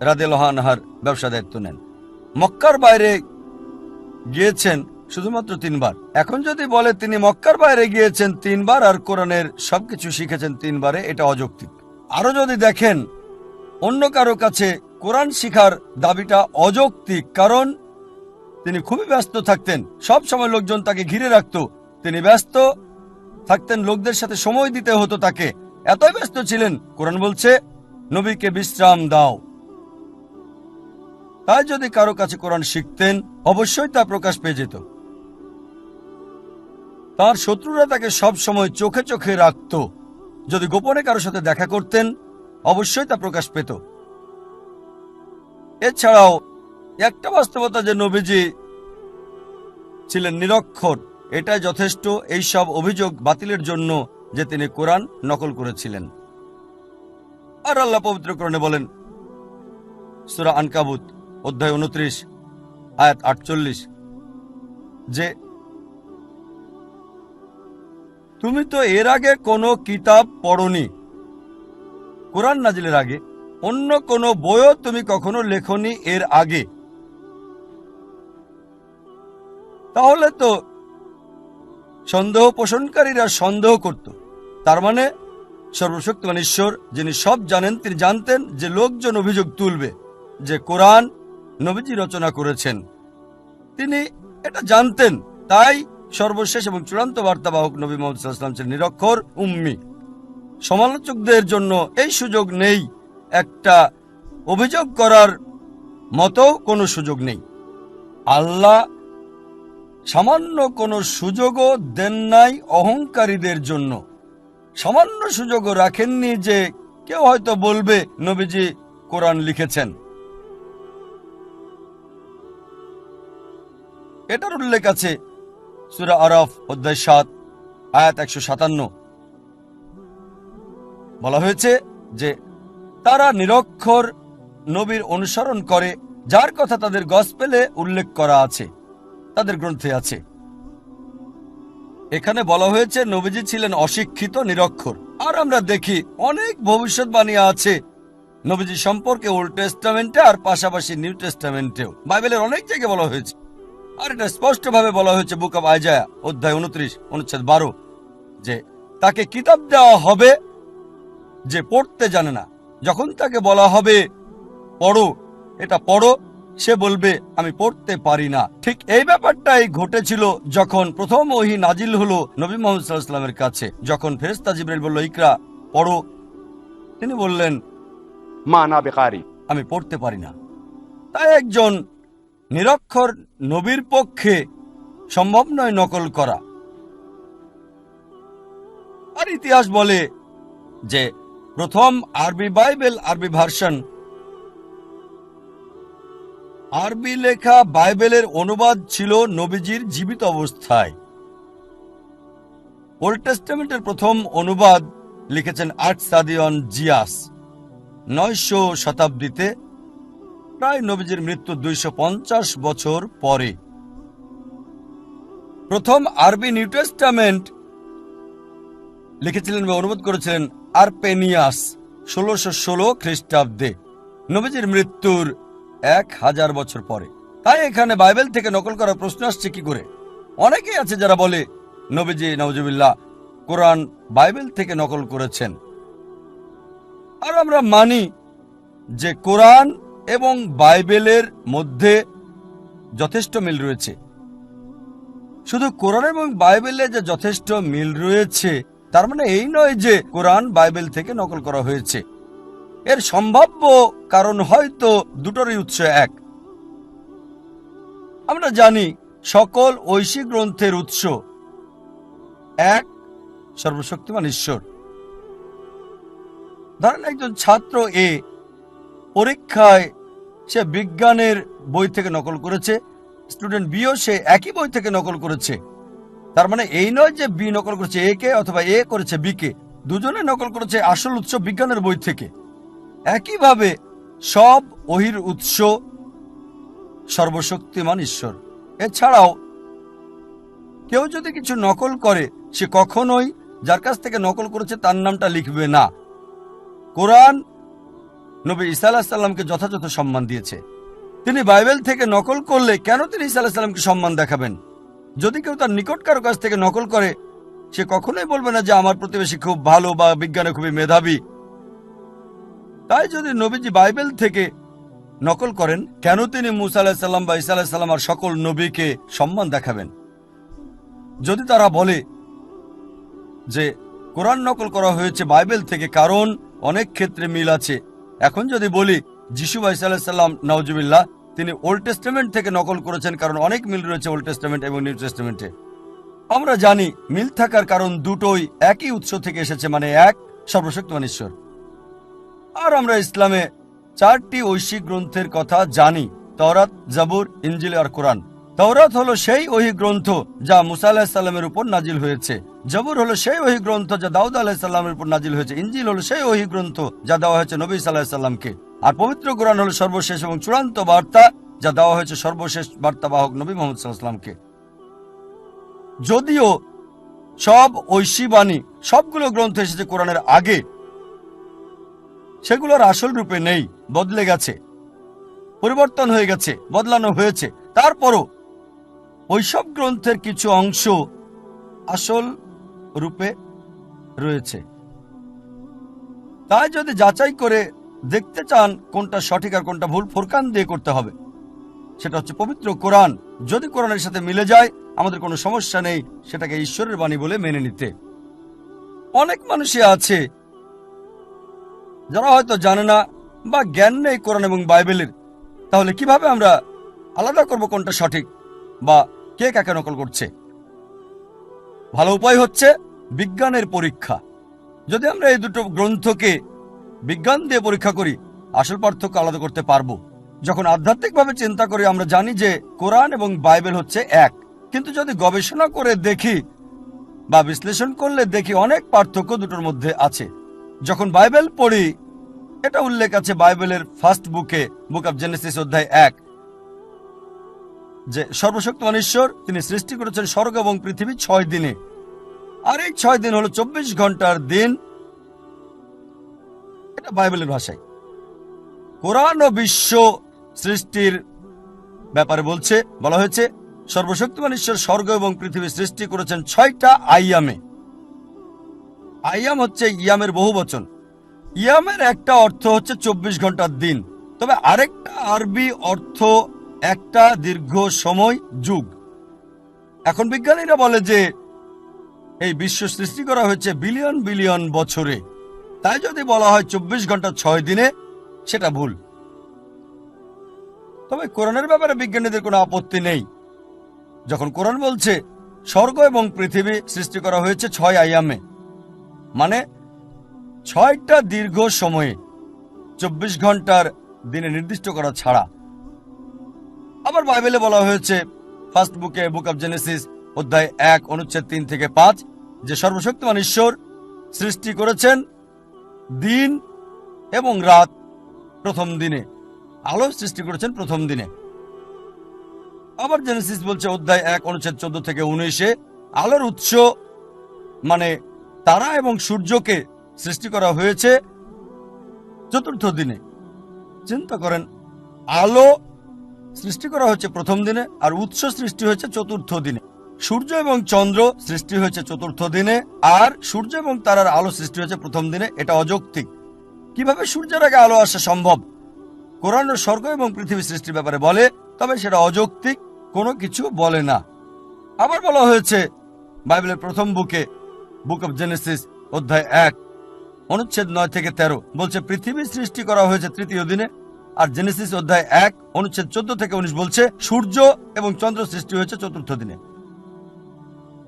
রাদিয়াল্লাহু আনহার ব্যবসা দায়িত্ব নেন। মক্কার বাইরে গিয়েছেন শুধুমাত্র 3 বার। এখন যদি বলে তিনি মক্কার বাইরে গিয়েছেন 3 বার আর কোরআনের সবকিছু শিখেছেন 3 বারে, এটা অযৌক্তিক। আরো যদি দেখেন অন্য কারো কাছে কোরআন শিখার দাবিটা অযৌক্তিক, কারণ তিনি খুবই ব্যস্ত থাকতেন, সব সময় লোকজন তাকে ঘিরে রাখত, তিনি ব্যস্ত থাকতেন, লোকদের সাথে সময় দিতে হতো তাকে, এতই ব্যস্ত ছিলেন। কোরআন বলছে নবীকে বিশ্রাম দাও। তাই যদি কারো কাছে কোরআন শিখতেন অবশ্যই তা প্রকাশ পেয়ে যেত। তার শত্রুরা তাকে সব সময় চোখে চোখে রাখত। যদি গোপনে কারো সাথে দেখা করতেন অবশ্যই তা প্রকাশ পেত। এছাড়াও একটা বাস্তবতা যে নবীজি ছিলেন নিরক্ষর, এটাই যথেষ্ট এই সব অভিযোগ বাতিলের জন্য যে তিনি কোরআন নকল করেছিলেন। আর আল্লাহ পবিত্র কোরআনে বলেন, সূরা আনকাবুত অধ্যায় 29 আয়াত 48, যে তুমি তো এর আগে কোনো কিতাব পড়নি, কোরআন নাজিলের আগে অন্য কোনো বইও তুমি কখনো লেখনি এর আগে। তাহলে তো সন্দেহ পোষণকারীরা সন্দেহ করত, তার মানে সর্বশক্তিমান ঈশ্বর যিনি সব জানেন তিনি জানতেন যে লোকজন অভিযোগ তুলবে যে কোরআন নবীজি রচনা করেছেন। তিনি এটা জানতেন, তাই সর্বশেষ এবং চূড়ান্ত বার্তাবাহক নবী মুহাম্মদ সাল্লাল্লাহু আলাইহি ওয়াসাল্লাম ছিলেন নিরক্ষর, উম্মি। সমালোচকদের জন্য এই সুযোগ নেই, একটা অভিযোগ করার মতো কোনো সুযোগ নেই। আল্লাহ সামান্য কোনো সুযোগও দেন নাই অহংকারীদের জন্য, সামান্য সুযোগও রাখেননি যে কেউ হয়তো বলবে নবীজি কোরআন লিখেছেন। এটার উল্লেখ আছে সূরা আরাফ অধ্যায় 7 আয়াত 157। বলা হয়েছে যে তারা নিরক্ষর নবীর অনুসরণ করে, যার কথা তাদের গসপেলে উল্লেখ করা আছে, তাদের গ্রন্থে আছে। এখানে বলা হয়েছে নবীজি ছিলেন অশিক্ষিত, নিরক্ষর। আর আমরা দেখি অনেক ভবিষ্যৎবাণী আছে নবীজি সম্পর্কে ওল্ড টেস্টামেন্টে আর পাশাপাশি নিউ টেস্টামেন্টেও। বাইবেলের অনেক জায়গায় বলা হয়েছে। আর এটা স্পষ্টভাবে বলা হয়েছে বুক অব আইজায়া অধ্যায় 29 অনুচ্ছেদ 12 যে তাকে কিতাব দেওয়া হবে যে পড়তে জানে না। যখন তাকে বলা হবে পড়ো, এটা পড়ো, সে বলবে আমি পড়তে পারি না। ঠিক এই ব্যাপারটাই ঘটেছিল যখন প্রথম ওহী নাজিল হলো নবী মুহাম্মদ সাল্লাল্লাহু আলাইহি ওয়াসাল্লামের কাছে। যখন ফেরেশতা জিবরাইল বলল ইকরা, পড়ো, তিনি বললেন মা আনা বিকারি, আমি পড়তে পারি না। তাই একজন নিরক্ষর নবীর পক্ষে সম্ভব নয় নকল করা। আর ইতিহাস বলে যে প্রথম আরবি বাইবেল, আরবি ভার্সন, আরবি লেখা বাইবেলের অনুবাদ ছিল নবীজির জীবিত অবস্থায়। ওল্ড টেস্টামেন্টের প্রথম অনুবাদ লিখেছেন আর্টসাদিয়ন জিয়াস 900 শতাব্দীতে, প্রায় নবীজির মৃত্যুর 250 বছর পরে। প্রথম আরবি নিউ টেস্টামেন্ট লিখেছিলেন বা অনুবাদ করেছিলেন আরপেনিয়াস 1616 খ্রিস্টাব্দে, নবীজির মৃত্যুর 1000 বছর পরে। তাই এখানে বাইবেল থেকে নকল করার প্রশ্ন আসছে কি করে? অনেকেই আছে যারা বলে নবীজি নাউজুবিল্লাহ কোরআন বাইবেল থেকে নকল করেছেন। আর আমরা মানি যে কোরআন এবং বাইবেলের মধ্যে যথেষ্ট মিল রয়েছে। শুধু কোরআন এবং বাইবেলে যে যথেষ্ট মিল রয়েছে তার মানে এই নয় যে কোরআন বাইবেল থেকে নকল করা হয়েছে। এর সম্ভাব্য কারণ হয়তো দুটোরই উৎস এক। আমরা জানি সকল ঐশী গ্রন্থের উৎস এক, সর্বশক্তিমান ঈশ্বর। ধরেন একজন ছাত্র এ পরীক্ষায় সে বিজ্ঞানের বই থেকে নকল করেছে, স্টুডেন্ট বিও সে একই বই থেকে নকল করেছে। তার মানে এই নয় যে বি নকল করেছে এ কে অথবা এ করেছে বি কে, দুজনে নকল করেছে আসল উৎস বিজ্ঞানের বই থেকে। একইভাবে সব ওহীর উৎস সর্বশক্তিমান ঈশ্বর। এছাড়াও কেউ যদি কিছু নকল করে সে কখনোই যার কাছ থেকে নকল করেছে তার নামটা লিখবে না। কোরআন নবী ঈসা আলাইহিস সালামকে যথাযথ সম্মান দিয়েছে। তিনি বাইবেল থেকে নকল করলে কেন তিনি ঈসা আলাইহিস সালামকে সম্মান দেখাবেন? যদি কেউ তার নিকট কারো কাছ থেকে নকল করে সে কখনোই বলবে না যে আমার প্রতিবেশী খুব ভালো বা বিজ্ঞানে খুবই মেধাবী। তাই যদি নবীজি বাইবেল থেকে নকল করেন কেন তিনি মুসা আলাইহিস সালাম বা ঈসা আলাইহিস সালাম আর সকল নবীকে সম্মান দেখাবেন? যদি তারা বলে যে কোরআন নকল করা হয়েছে বাইবেল থেকে কারণ অনেক ক্ষেত্রে মিল আছে, এখন যদি বলি যিশু ঈসা আলাইহিস সালাম নাউজুবিল্লাহ তিনি ওল্ড টেস্টামেন্ট থেকে নকল করেছেন কারণ অনেক মিল রয়েছে ওল্ড টেস্টামেন্ট এবং নিউ টেস্টামেন্টে। আমরা জানি মিল থাকার কারণ দুটোই একই উৎস থেকে এসেছে, মানে এক, সর্বশক্তিমান ঈশ্বর। আর আমরা ইসলামে 4টি ঐশী গ্রন্থের কথা জানি, তাওরাত, জাবুর, ইনজিল আর কোরআন। তাওরাত হলো সেই ওহী গ্রন্থ যা মুসা আলাইহিস সালামের উপর নাজিল হয়েছে। জাবুর হলো সেই ওহী গ্রন্থ যা দাউদ আলাইহিস সালামের উপর নাজিল হয়েছে। ইনজিল হলো সেই ওহী গ্রন্থ যা দেওয়া হয়েছে নবী সাল্লাল্লাহু আলাইহি সাল্লামকে। আর পবিত্র কোরআন হলো সর্বশেষ এবং চূড়ান্ত বার্তা যা দেওয়া হয়েছে সর্বশেষ বার্তাবাহক নবী মুহাম্মদ সাল্লাল্লাহু আলাইহি সাল্লামকে। যদিও সব ঐশী বাণী সবগুলো গ্রন্থ এসেছে কোরআনের আগে, সেগুলোর আসল রূপে নেই, বদলে গেছে, পরিবর্তন হয়ে গেছে, বদলানো হয়েছে। তারপরও ওইসব গ্রন্থের কিছু অংশ আসল রূপে রয়েছে। তাই যদি যাচাই করে দেখতে চান কোনটা সঠিক আর কোনটা ভুল, ফুরকান দিয়ে করতে হবে। সেটা হচ্ছে পবিত্র কোরআন। যদি কোরআনের সাথে মিলে যায় আমাদের কোনো সমস্যা নেই সেটাকে ঈশ্বরের বাণী বলে মেনে নিতে। অনেক মানুষই আছে যারা হয়তো জানে না বা জ্ঞান নেই কোরআন এবং বাইবেলের। তাহলে কিভাবে আমরা আলাদা করব কোনটা সঠিক বা কে কাকে নকল করছে? ভালো উপায় হচ্ছে বিজ্ঞানের পরীক্ষা। যদি আমরা এই দুটো গ্রন্থকে বিজ্ঞান দিয়ে পরীক্ষা করি আসল পার্থক্য আলাদা করতে পারবো। যখন আধ্যাত্মিকভাবে চিন্তা করি আমরা জানি যে কোরআন এবং বাইবেল হচ্ছে এক, কিন্তু যদি গবেষণা করে দেখি বা বিশ্লেষণ করলে দেখি অনেক পার্থক্য দুটোর মধ্যে আছে। যখন বাইবেল পড়ি, এটা উল্লেখ আছে বাইবেলের ফার্স্ট বুকে, বুক অব জেনেসিস অধ্যায় 1, যে সর্বশক্তিমান ঈশ্বর তিনি সৃষ্টি করেছেন স্বর্গ এবং পৃথিবী 6 দিনে। আর এই 6 দিন হলো 24 ঘন্টার দিন। এটা বাইবেলের ভাষায়। কোরআন ও বিশ্ব সৃষ্টির ব্যাপারে বলা হয়েছে সর্বশক্তিমান ঈশ্বর স্বর্গ এবং পৃথিবী সৃষ্টি করেছেন 6টা আইয়ামে। আইয়াম হচ্ছে ইয়ামের বহু বচন। ইয়ামের একটা অর্থ হচ্ছে 24 ঘন্টার দিন, তবে আরেকটা আরবি অর্থ একটা দীর্ঘ সময়, যুগ। এখন বিজ্ঞানীরা বলে যে এই বিশ্ব সৃষ্টি করা হয়েছে বিলিয়ন বিলিয়ন বছরে, তাই যদি বলা হয় 24 ঘন্টা 6 দিনে, সেটা ভুল। তবে কোরআনের ব্যাপারে বিজ্ঞানীদের কোনো আপত্তি নেই। যখন কোরআন বলছে স্বর্গ এবং পৃথিবী সৃষ্টি করা হয়েছে 6 আইয়ামে, মানে 6টা দীর্ঘ সময়ে, 24 ঘন্টার দিনে নির্দিষ্ট করা ছাড়া। আবার বাইবেলে বলা হয়েছে ফার্স্ট বুকে, বুক অব জেনেসিস অধ্যায় 1 অনুচ্ছেদ 3 থেকে 5, যে সর্বশক্তিমান ঈশ্বর সৃষ্টি করেছেন দিন এবং রাত প্রথম দিনে, আলো সৃষ্টি করেছেন প্রথম দিনে। আবার জেনেসিস বলছে অধ্যায় 1 অনুচ্ছেদ 14 থেকে 19, আলোর উৎস মানে তারা এবং সূর্যকে সৃষ্টি করা হয়েছে চতুর্থ দিনে। চিন্তা করেন, আলো সৃষ্টি করা হয়েছে প্রথম দিনে আর উৎস সৃষ্টি হয়েছে চতুর্থ দিনে। সূর্য এবং চন্দ্র সৃষ্টি হয়েছে চতুর্থ দিনে, আর সূর্য এবং তারার আলো সৃষ্টি হয়েছে প্রথম দিনে। এটা অযৌক্তিক। কিভাবে সূর্যের আগে আলো আসা সম্ভব? কোরআন স্বর্গ এবং পৃথিবী সৃষ্টির ব্যাপারে বলে, তবে সেটা অযৌক্তিক, কোনো কিছু বলে না। আবার বলা হয়েছে বাইবেলের প্রথম বুকে, বুক অব জেনেসিস অধ্যায় 1 অনুচ্ছেদ 9 থেকে 13, বলছে পৃথিবী সৃষ্টি করা হয়েছে তৃতীয় দিনে। আর জেনেসিস অধ্যায় 1 অনুচ্ছেদ 14 থেকে 19 বলছে সূর্য এবং চন্দ্র সৃষ্টি হয়েছে চতুর্থ দিনে।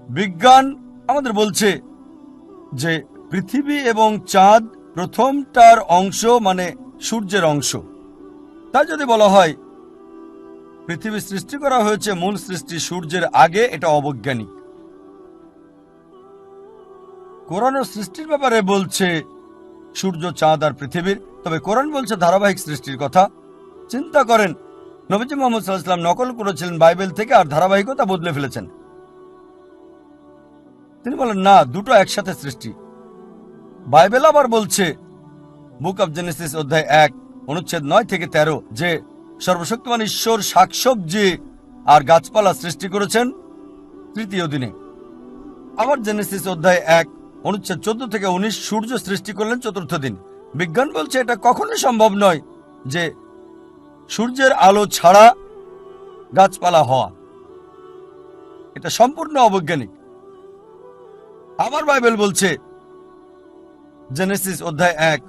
বিজ্ঞান আমাদের বলছে যে পৃথিবী এবং চাঁদ প্রথমটার অংশ, মানে সূর্যের অংশ। তাই যদি বলা হয় পৃথিবী সৃষ্টি করা হয়েছে মূল সৃষ্টি সূর্যের আগে, এটা অবৈজ্ঞানিক। কোরআন সৃষ্টির ব্যাপারে বলছে সূর্য, চাঁদ আর পৃথিবীর, তবে কোরআন বলছে ধারাবাহিক সৃষ্টির কথা। চিন্তা করেন, নবীজি মুহাম্মদ সাল্লাল্লাহু আলাইহি ওয়াসাল্লাম নকল করেছিলেন বাইবেল থেকে আর ধারাবাহিকতা বদলে ফেলেছেন। তিনি বলেন না, দুটো একসাথে সৃষ্টি। বাইবেল আবার বলছে বুক অব জেনেসিস অধ্যায় 1 অনুচ্ছেদ 9 থেকে 13, যে সর্বশক্তিমান ঈশ্বর শাকসবজি আর গাছপালা সৃষ্টি করেছেন তৃতীয় দিনে। আবার জেনেসিস অধ্যায় 1 অনুচ্ছেদ 14 থেকে 19, সূর্য সৃষ্টি করলেন চতুর্থ দিন। বিজ্ঞান বলছে এটা কখনোই সম্ভব নয় যে সূর্যের আলো ছাড়া গাছপালা হওয়া। এটা সম্পূর্ণ অবৈজ্ঞানিক। আবার বাইবেল বলছে জেনেসিস অধ্যায় 1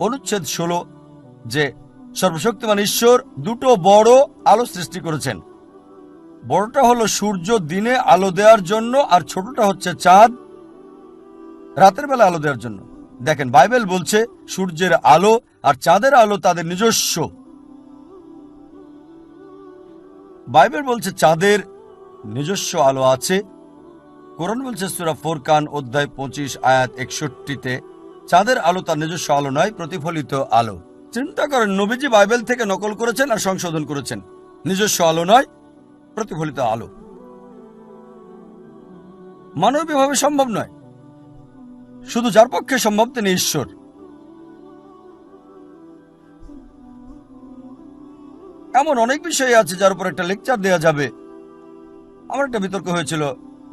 অনুচ্ছেদ 16, যে সর্বশক্তিমান ঈশ্বর দুটো বড় আলো সৃষ্টি করেছেন। বড়টা হলো সূর্য দিনে আলো দেওয়ার জন্য, আর ছোটটা হচ্ছে চাঁদ রাতের বেলা আলো দেওয়ার জন্য। দেখেন, বাইবেল বলছে সূর্যের আলো আর চাঁদের আলো তাদের নিজস্ব। বাইবেল বলছে চাঁদের নিজস্ব আলো আছে। কোরআন বলছে সূরা ফুরকান অধ্যায় 25 আয়াত 61-তে চাঁদের আলো তার নিজস্ব আলো নয়, প্রতিফলিত আলো। চিন্তা করেন, নবীজি বাইবেল থেকে নকল করেছেন আর সংশোধন করেছেন। নিজস্ব আলো নয়, প্রতিফলিত আলো। মানবীয়ভাবে সম্ভব নয়। শুধু যার পক্ষে সম্ভব তিনি ঈশ্বর। এমন অনেক বিষয় আছে যার উপর একটা লেকচার দেওয়া যাবে। আমার একটা বিতর্ক হয়েছিল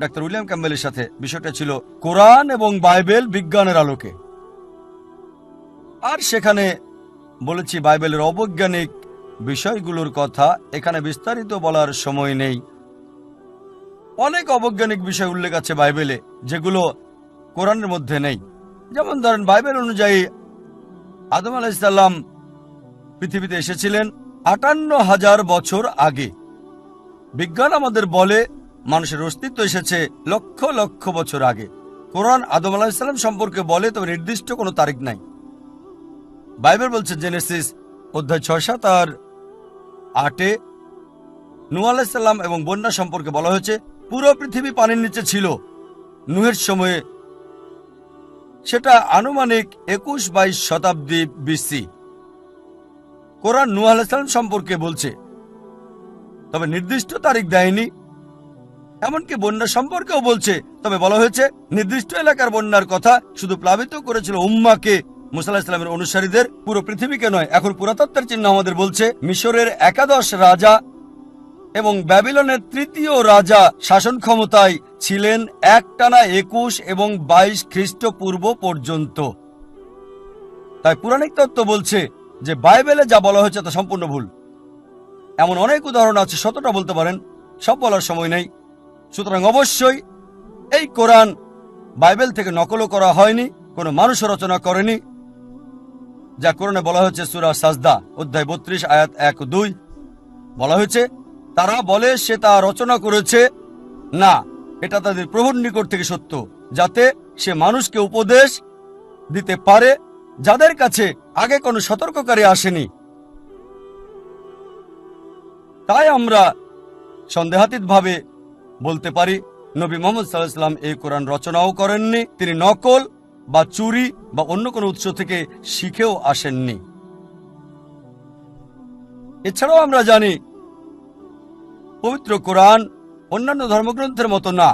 ডাক্তার উইলিয়াম ক্যাম্বেলের সাথে। বিষয়টা ছিল কোরআন এবং বাইবেল বিজ্ঞানের আলোকে। আর সেখানে বলেছি বাইবেলের অবৈজ্ঞানিক বিষয়গুলোর কথা এখানে বিস্তারিত বলার সময় নেই। অনেক অবৈজ্ঞানিক বিষয় উল্লেখ আছে বাইবেলে যেগুলো কোরআনের মধ্যে নেই। যেমন ধরেন, বাইবেল অনুযায়ী আদম আলাইহিস সালাম পৃথিবীতে এসেছিলেন ৫৮,০০০ বছর আগে। বিজ্ঞান আমাদের বলে মানুষের অস্তিত্ব এসেছে লক্ষ লক্ষ বছর আগে। কোরআন আদম আলাইহিস সালাম সম্পর্কে বলে, তবে নির্দিষ্ট কোনো তারিখ নাই। বাইবেল বলছে জেনেসিস অধ্যায় 6-7 আর 8-এ নূহ আলাইহিস সালাম এবং বন্যা সম্পর্কে বলা হয়েছে পুরো পৃথিবী পানির নিচে ছিল। নূহের সময়ে সেটা আনুমানিক 21-22 শতাব্দী বিসি। কোরআন নূহ আলাইহিস সালাম সম্পর্কে বলছে, তবে নির্দিষ্ট তারিখ দেয়নি। এমনকি বন্যা সম্পর্কেও বলছে, তবে বলা হয়েছে নির্দিষ্ট এলাকার বন্যার কথা শুধু প্লাবিত করেছিল উম্মাকে, মুসা আলাইহিস সালামের অনুসারীদের, পুরো পৃথিবীকে নয়। এখন পুরাতত্ত্বের চিহ্ন আমাদের বলছে মিশরের 11 রাজা এবং ব্যাবিলনের 3য় রাজা শাসন ক্ষমতায় ছিলেন একটানা 21 এবং 22 খ্রিস্টপূর্ব পর্যন্ত। তাই পুরাণিক তত্ত্ব বলছে যে বাইবেলে যা বলা হয়েছে তা সম্পূর্ণ ভুল। এমন অনেক উদাহরণ আছে, শতটা বলতে পারেন, সব বলার সময় নেই। সুতরাং অবশ্যই এই কোরআন বাইবেল থেকে নকলও করা হয়নি, কোনো মানুষও রচনা করেনি। যা কোরআনে বলা হয়েছে সূরা সাজদা অধ্যায় 32 আয়াত 1-2, বলা হয়েছে তারা বলে সে তা রচনা করেছে। না, এটা তাদের প্রভুর নিকট থেকে সত্য, যাতে সে মানুষকে উপদেশ দিতে পারে যাদের কাছে আগে কোনো সতর্ককারী আসেনি। তাই আমরা সন্দেহাতীতভাবে বলতে পারি নবী মুহাম্মদ সাল্লাল্লাহু আলাইহি ওয়াসাল্লাম এই কোরআন রচনাও করেননি, তিনি নকল বা চুরি বা অন্য কোনো উৎস থেকে শিখেও আসেননি। এছাড়াও আমরা জানি পবিত্র কোরআন অন্যান্য ধর্মগ্রন্থের মতো না,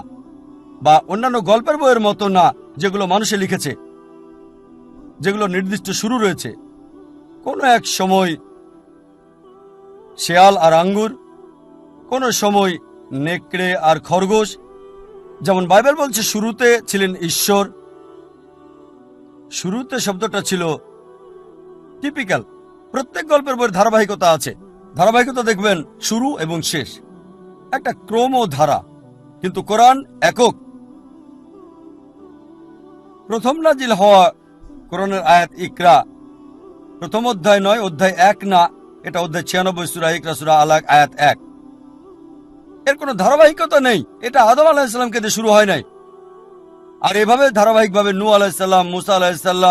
বা অন্যান্য গল্পের বইয়ের মতো না যেগুলো মানুষে লিখেছে, যেগুলো নির্দিষ্ট শুরু রয়েছে। কোনো এক সময় শেয়াল আর আঙ্গুর, কোনো সময় নেকড়ে আর খরগোশ। যেমন বাইবেল বলছে শুরুতে ছিলেন ঈশ্বর। শুরুতে শব্দটা ছিল টিপিক্যাল। প্রত্যেক গল্পের বইয়ের ধারাবাহিকতা আছে, ধারাবাহিকতা দেখবেন শুরু এবং শেষ, একটা ক্রম ও ধারা। কিন্তু কোরআন একক। প্রথম নাজিল হওয়া কোরআনের আয়াত ইকরা, প্রথম অধ্যায় নয়, অধ্যায় 1 না, এটা অধ্যায় 96 সূরা ইকরা সূরা আলাক আয়াত 1। এর কোনো ধারাবাহিকতা নেই, এটা আদম আলাইহিস সালামকে দিয়ে শুরু হয় নাই। আর এভাবে ধারাবাহিকভাবে নূহ আলাইহিস সালাম, মুসা আলাইহিস সালাম,